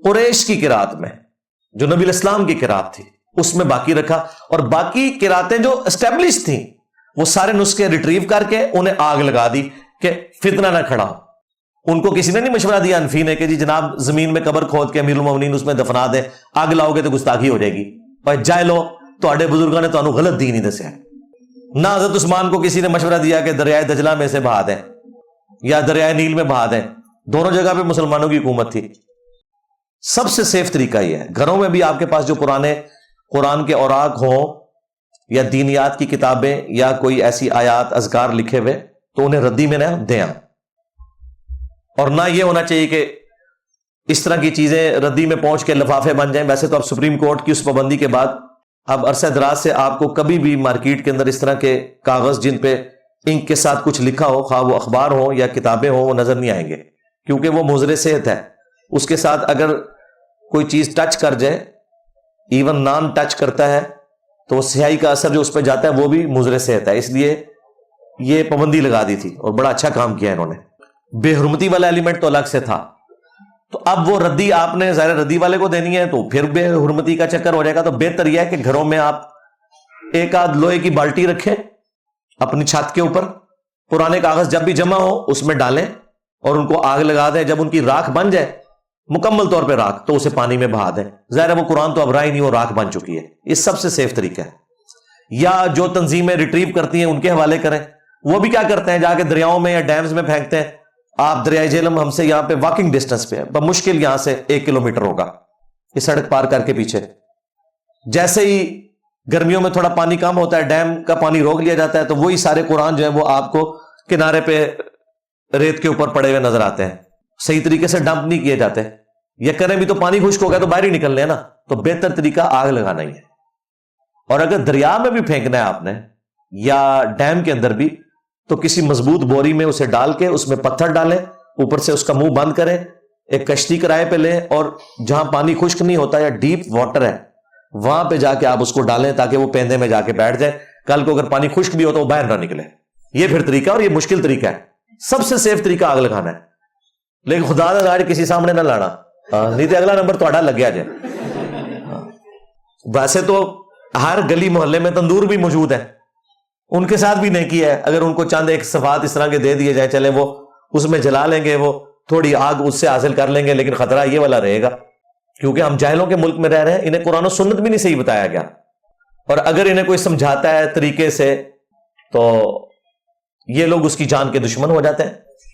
قریش کی قرات میں جو نبی الاسلام کی قرات تھی اس میں باقی رکھا، اور باقی قراتیں جو اسٹیبلش تھیں وہ سارے نسخے ریٹریو کر کے انہیں آگ لگا دی کہ فتنہ نہ کھڑا ہو۔ ان کو کسی نے نہیں مشورہ دیا انفی نے کہ جی جناب زمین میں قبر کھود کے امیر المومنین اس میں دفنا دیں، آگ لاؤ گے تو گستاخی ہو جائے گی، اور جاہلو تواڈے بزرگوں نے تانوں غلط دین ہی دسیا۔ نہ حضرت عثمان کو کسی نے مشورہ دیا کہ دریائے دجلہ میں سے بہا دیں یا دریائے نیل میں بہا دیں، دونوں جگہ پہ مسلمانوں کی حکومت تھی۔ سب سے سیف طریقہ یہ ہے، گھروں میں بھی آپ کے پاس جو پرانے قرآن کے اوراق ہوں یا دینیات کی کتابیں یا کوئی ایسی آیات اذکار لکھے ہوئے تو انہیں ردی میں نہ دیں، اور نہ یہ ہونا چاہیے کہ اس طرح کی چیزیں ردی میں پہنچ کے لفافے بن جائیں۔ ویسے تو اب سپریم کورٹ کی اس پابندی کے بعد اب عرصہ دراز سے آپ کو کبھی بھی مارکیٹ کے اندر اس طرح کے کاغذ جن پہ انک کے ساتھ کچھ لکھا ہو، خواہ وہ اخبار ہو یا کتابیں ہوں، وہ نظر نہیں آئیں گے، کیونکہ وہ مضر صحت ہے۔ اس کے ساتھ اگر کوئی چیز ٹچ کر جائے، ایون نان ٹچ کرتا ہے، تو وہ سیاہی کا اثر جو اس پہ جاتا ہے وہ بھی مضر صحت ہے۔ اس لیے یہ پابندی لگا دی تھی اور بڑا اچھا کام کیا انہوں نے۔ بے حرمتی والا ایلیمنٹ تو الگ سے تھا، تو اب وہ ردی آپ نے ظاہر ردی والے کو دینی ہے تو پھر بے حرمتی کا چکر ہو جائے گا۔ تو بہتر یہ ہے کہ گھروں میں آپ ایک آدھ لوہے کی بالٹی رکھیں اپنی چھت کے اوپر، پرانے کاغذ جب بھی جمع ہو اس میں ڈالیں اور ان کو آگ لگا دیں۔ جب ان کی راکھ بن جائے مکمل طور پہ راکھ تو اسے پانی میں بہا دیں۔ ظاہر ہے وہ قرآن تو اب رہا ہی نہیں، وہ راکھ بن چکی ہے۔ یہ سب سے سیف طریقہ ہے۔ یا جو تنظیمیں ریٹریو کرتی ہیں ان کے حوالے کریں، وہ بھی کیا کرتے ہیں، جا کے دریاؤں میں یا ڈیمز میں پھینکتے ہیں۔ آپ دریائے جہلم ہم سے یہاں پہ واکنگ ڈسٹنس پہ ہے، بمشکل یہاں سے 1 کلومیٹر ہوگا، یہ سڑک پار کر کے پیچھے۔ جیسے ہی گرمیوں میں تھوڑا پانی کم ہوتا ہے، ڈیم کا پانی روک لیا جاتا ہے، تو وہی سارے قرآن جو ہیں وہ آپ کو کنارے پہ ریت کے اوپر پڑے ہوئے نظر آتے ہیں، صحیح طریقے سے ڈمپ نہیں کیے جاتے۔ یہ کریں بھی تو پانی خشک ہو گیا تو باہر ہی نکلنے ہیں نا، تو بہتر طریقہ آگ لگانا ہی ہے۔ اور اگر دریا میں بھی پھینکنا ہے آپ نے یا ڈیم کے اندر بھی، تو کسی مضبوط بوری میں اسے ڈال کے اس میں پتھر ڈالیں، اوپر سے اس کا منہ بند کریں، ایک کشتی کرائے پہ لیں، اور جہاں پانی خشک نہیں ہوتا یا ڈیپ واٹر ہے وہاں پہ جا کے آپ اس کو ڈالیں تاکہ وہ پیندے میں جا کے بیٹھ جائے۔ کل کو اگر پانی خشک بھی ہو تو وہ باہر نہ نکلے۔ یہ پھر طریقہ، اور یہ مشکل طریقہ ہے، سب سے سیف طریقہ آگ لگانا ہے، لیکن خدا نہ گاڑی کسی سامنے نہ لانا، نہیں تو اگلا نمبر تھوڑا لگ گیا جائے۔ ویسے تو ہر گلی محلے میں تندور بھی موجود ہے، ان کے ساتھ بھی نیکی ہے، اگر ان کو چند ایک صفات اس طرح کے دے دیے جائیں، چلے وہ اس میں جلا لیں گے، وہ تھوڑی آگ اس سے حاصل کر لیں گے، لیکن خطرہ یہ والا رہے گا کیونکہ ہم جاہلوں کے ملک میں رہ رہے ہیں، انہیں قرآن و سنت بھی نہیں صحیح بتایا گیا، اور اگر انہیں کوئی سمجھاتا ہے طریقے سے تو یہ لوگ اس کی جان کے دشمن ہو جاتے ہیں۔